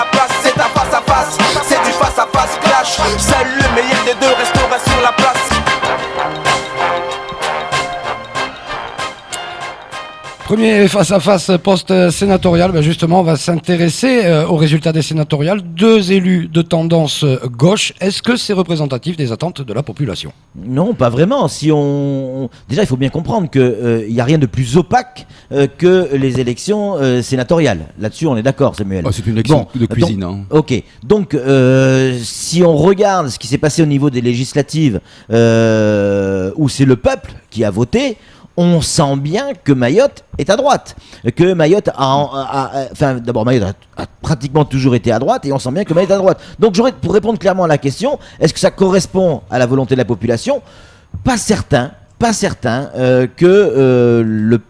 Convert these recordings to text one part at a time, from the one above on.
la place, c'est un face à face, c'est du face à face clash. Seul le meilleur des deux restera sur la place. Premier face-à-face post-sénatorial, justement, on va s'intéresser aux résultats des sénatoriales. 2 élus de tendance gauche. Est-ce que c'est représentatif des attentes de la population ? Non, pas vraiment. Déjà, il faut bien comprendre qu'il n'y a rien de plus opaque que les élections sénatoriales. Là-dessus, on est d'accord, Samuel. C'est une élection de cuisine. Ok. Donc, si on regarde ce qui s'est passé au niveau des législatives, où c'est le peuple qui a voté, on sent bien que Mayotte est à droite. Que Mayotte d'abord, Mayotte a pratiquement toujours été à droite et on sent bien que Mayotte est à droite. Donc, pour répondre clairement à la question, est-ce que ça correspond à la volonté de la population ? Pas certain que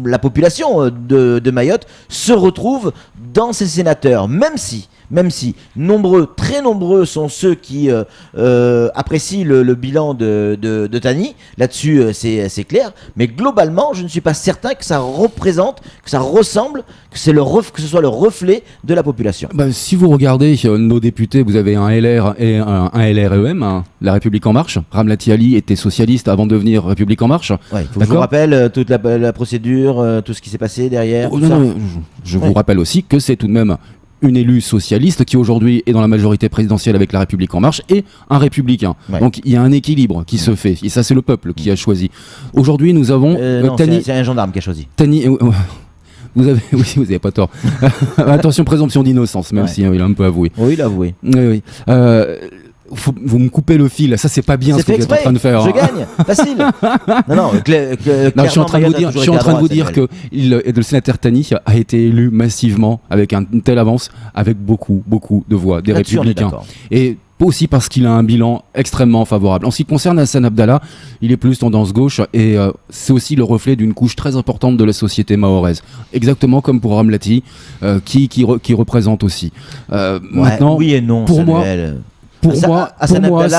la population de Mayotte se retrouve dans ces sénateurs, même si très nombreux sont ceux qui apprécient le bilan de Tani. Là-dessus, c'est clair. Mais globalement, je ne suis pas certain que ça représente, que ça ressemble, que ce soit le reflet de la population. Si vous regardez nos députés, vous avez un LR et un LREM, La République En Marche. Ramlati Ali était socialiste avant de devenir République En Marche. Ouais, faut que je vous rappelle toute la procédure, tout ce qui s'est passé derrière. Je vous rappelle aussi que c'est tout de même une élue socialiste qui aujourd'hui est dans la majorité présidentielle avec La République En Marche et un républicain. Ouais. Donc il y a un équilibre qui se fait et ça c'est le peuple qui a choisi. Aujourd'hui nous avons Tani. C'est un gendarme qui a choisi. Tani. Vous avez pas tort. Attention, présomption d'innocence, même si il a un peu avoué. Oui, il a avoué. Oui. Vous me coupez le fil, ça c'est pas bien ce que vous êtes en train de faire. Je gagne, facile. Non, je suis en train de vous dire que le sénateur Tani a été élu massivement avec une telle avance, avec beaucoup de voix des Républicains. Et aussi parce qu'il a un bilan extrêmement favorable. En ce qui concerne Hassan Abdallah, il est plus tendance gauche et c'est aussi le reflet d'une couche très importante de la société mahoraise. Exactement comme pour Ramlati, qui représente aussi. Maintenant, oui et non, pour moi, c'est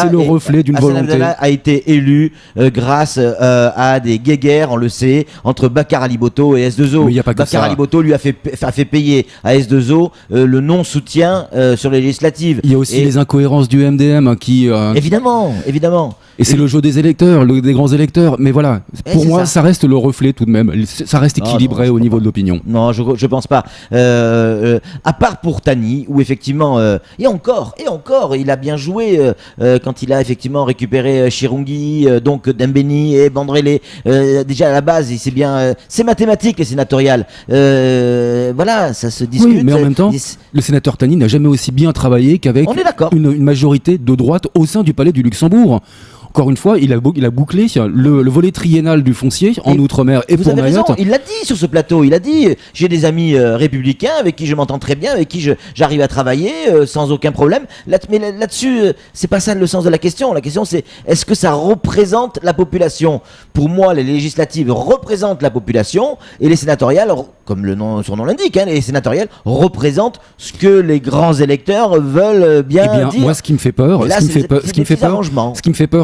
le reflet d'une volonté. Hassan Abdallah a été élu grâce à des guéguerres, on le sait, entre Bakar Ali Bhotto et S2O. Mais y a pas que Bakar ça. Ali Bhotto lui a fait payer à S2O le non-soutien sur les législatives. Il y a aussi les incohérences du MDM qui... Évidemment. Et c'est le jeu des électeurs, des grands électeurs. Mais voilà, pour moi, ça reste le reflet tout de même. Ça reste équilibré au niveau de l'opinion. Non, je pense pas. À part pour Tani, où effectivement, et encore, il a bien joué quand il a effectivement récupéré Chirungi, donc Dembeni et Bandrélé. Déjà à la base, c'est bien, c'est mathématique les sénatoriales. Voilà, ça se discute. Oui, mais en même temps, le sénateur Tani n'a jamais aussi bien travaillé qu'avec une majorité de droite au sein du Palais du Luxembourg. Encore une fois, il a bouclé le volet triennal du foncier en Outre-mer et pour Mayotte. Il l'a dit sur ce plateau, il a dit j'ai des amis républicains avec qui je m'entends très bien, avec qui j'arrive à travailler sans aucun problème. Mais là-dessus, c'est pas ça le sens de la question. La question c'est est-ce que ça représente la population ? Pour moi, les législatives représentent la population et les sénatoriales, comme son nom l'indique, les sénatoriales représentent ce que les grands électeurs veulent bien dire. Moi, ce qui me fait peur,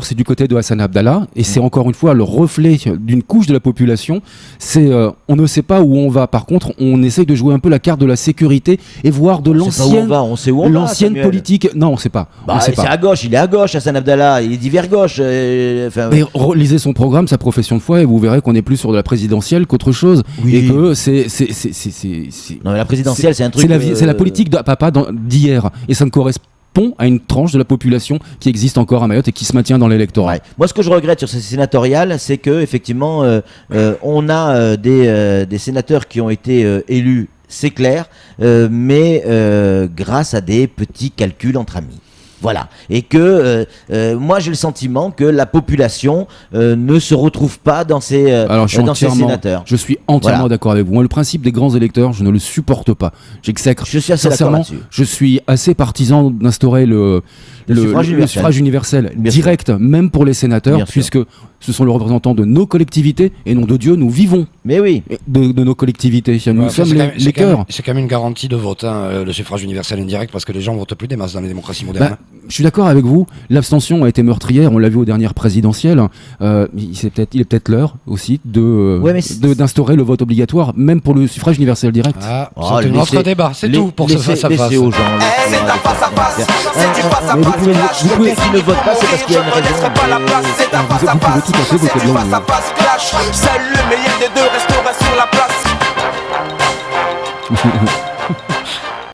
c'est du côté de Hassan Abdallah, et c'est encore une fois le reflet d'une couche de la population. C'est on ne sait pas où on va. Par contre, on essaye de jouer un peu la carte de la sécurité et voir de l'ancienne politique. Non, on sait pas. C'est à gauche, il est à gauche, Hassan Abdallah, il est divers gauche. Mais lisez son programme, sa profession de foi, et vous verrez qu'on est plus sur de la présidentielle qu'autre chose. Oui. Et que non, mais la présidentielle, c'est un truc. C'est la politique de papa d'hier, et ça ne correspond à une tranche de la population qui existe encore à Mayotte et qui se maintient dans l'électorat. Ouais. Moi, ce que je regrette sur ces sénatoriales, c'est que effectivement, on a des sénateurs qui ont été élus, c'est clair, mais grâce à des petits calculs entre amis. Voilà. Et que moi j'ai le sentiment que la population ne se retrouve pas dans ces sénateurs. Je suis entièrement d'accord avec vous. Moi, le principe des grands électeurs, je ne le supporte pas. J'exècre. Je suis assez d'accord là-dessus. Je suis assez partisan d'instaurer le suffrage universel direct, même pour les sénateurs, puisque ce sont les représentants de nos collectivités et non de Dieu. Nous vivons de nos collectivités. Nous sommes les cœurs. C'est quand même une garantie de vote, le suffrage universel indirect, parce que les gens votent plus des masses dans les démocraties modernes. je suis d'accord avec vous, l'abstention a été meurtrière, on l'a vu aux dernières présidentielles. Il est peut-être l'heure aussi d'instaurer le vote obligatoire, même pour le suffrage universel direct. C'est notre débat, c'est tout pour ce face-à-face. Laissez aux gens. C'est un face-à-face, c'est du face-à-face clash. Vous qui ne votent pas, c'est parce qu'il y a une raison. C'est un face-à-face, c'est du face-à-face clash. Seul le meilleur des